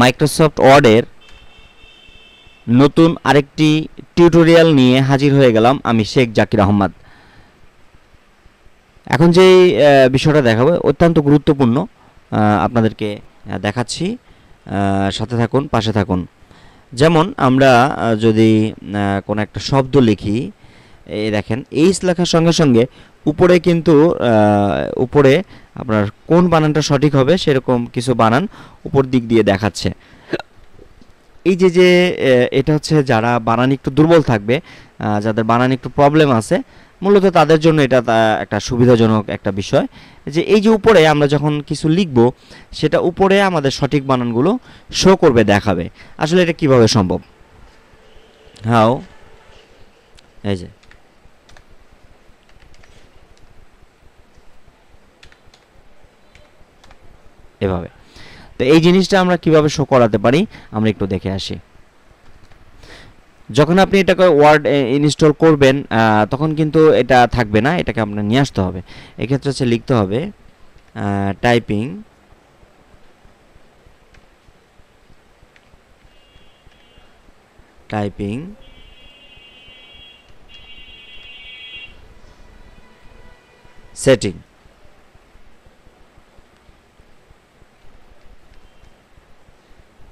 Microsoft ওয়ার্ডের নতুন আরেকটি টিউটোরিয়াল নিয়ে হাজির হয়ে গেলাম আমি শেখ জাকির আহমদ। এখন যে বিষয়টা দেখাবো অত্যন্ত গুরুত্বপূর্ণ, আপনাদেরকে দেখাচ্ছি, সাথে থাকুন, পাশে থাকুন। যেমন আমরা যদি কোনো একটা শব্দ লিখি, এই দেখেন এইচ লেখার সঙ্গে সঙ্গে উপরে কিন্তু উপরে আপনার কোন বানানটা সঠিক হবে সেরকম কিছু বানান উপর দিক দিয়ে দেখাচ্ছে। এই যে এটা হচ্ছে যারা বানান একটু দুর্বল থাকবে, যাদের বানান একটু প্রবলেম আছে, মূলত তাদের জন্য এটা একটা সুবিধাজনক একটা বিষয় যে এই যে উপরে আমরা যখন কিছু লিখব সেটা উপরে আমাদের সঠিক বানানগুলো শো করবে, দেখাবে। আসলে এটা কিভাবে সম্ভব? হাউ, এই যে এভাবে। তো এই জিনিসটা আমরা কিভাবে শো করাতে পারি আমরা একটু দেখে আসি। যখন আপনি এটাকে ওয়ার্ড ইনস্টল করবেন তখন কিন্তু এটা থাকবে না, এটাকে আপনার নিয়ে আসতে হবে। এক্ষেত্রে হচ্ছে লিখতে হবে টাইপিং টাইপিং সেটিং।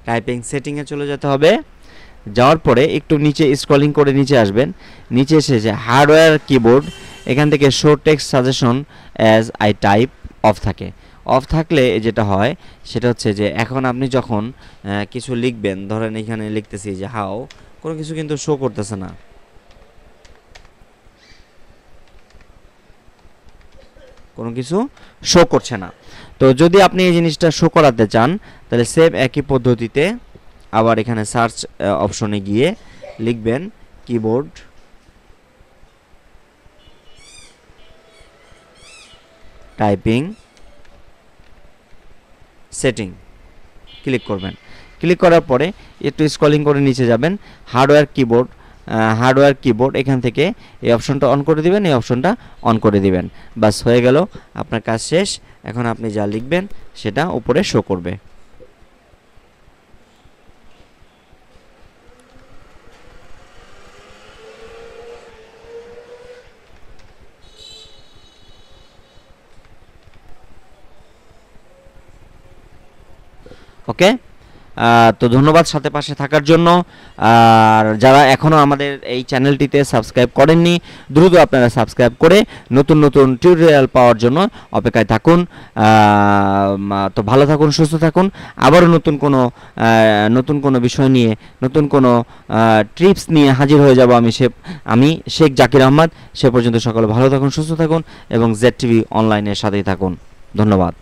টাইপিং সেটিংয়ে চলে যেতে হবে। যাওয়ার পরে একটু নিচে স্ক্রলিং করে নিচে আসবেন। নিচে এসে যে হার্ডওয়্যার কিবোর্ড, এখান থেকে show text suggestion as I type of থাকে। অফ থাকলে যেটা হয় সেটা হচ্ছে যে এখন আপনি যখন কিছু লিখবেন, ধরেন এখানে লিখতেছি যে হাউ, কোনো কিছু কিন্তু শো করতেছে না। কোনো কিছু শো করছে না। তো যদি আপনি এই জিনিসটা শো করাতে চান তাহলে সেম একই পদ্ধতিতে আবার এখানে সার্চ অপশনে গিয়ে লিখবেন কিবোর্ড টাইপিং সেটিং, ক্লিক করবেন। ক্লিক করার পরে একটু স্ক্রলিং করে নিচে যাবেন, হার্ডওয়্যার কিবোর্ড এখান থেকে এই অপশনটা অন করে দিবেন, এই অপশনটা অন করে দিবেন। বাস হয়ে গেল, আপনার কাজ শেষ। এখন আপনি যা লিখবেন সেটা উপরে শো করবে। ওকে, তো ধন্যবাদ সাথে পাশে থাকার জন্য। আর যারা এখনও আমাদের এই চ্যানেলটিতে সাবস্ক্রাইব করেননি, দ্রুত আপনারা সাবস্ক্রাইব করে নতুন নতুন টিউটোরিয়াল পাওয়ার জন্য অপেক্ষায় থাকুন। তো ভালো থাকুন, সুস্থ থাকুন। আবারও নতুন কোনো বিষয় নিয়ে, নতুন কোনো টিপস নিয়ে হাজির হয়ে যাব আমি শেখ জাকির আহমদ। সে পর্যন্ত সকলে ভালো থাকুন, সুস্থ থাকুন এবং ZTV অনলাইনের সাথেই থাকুন। ধন্যবাদ।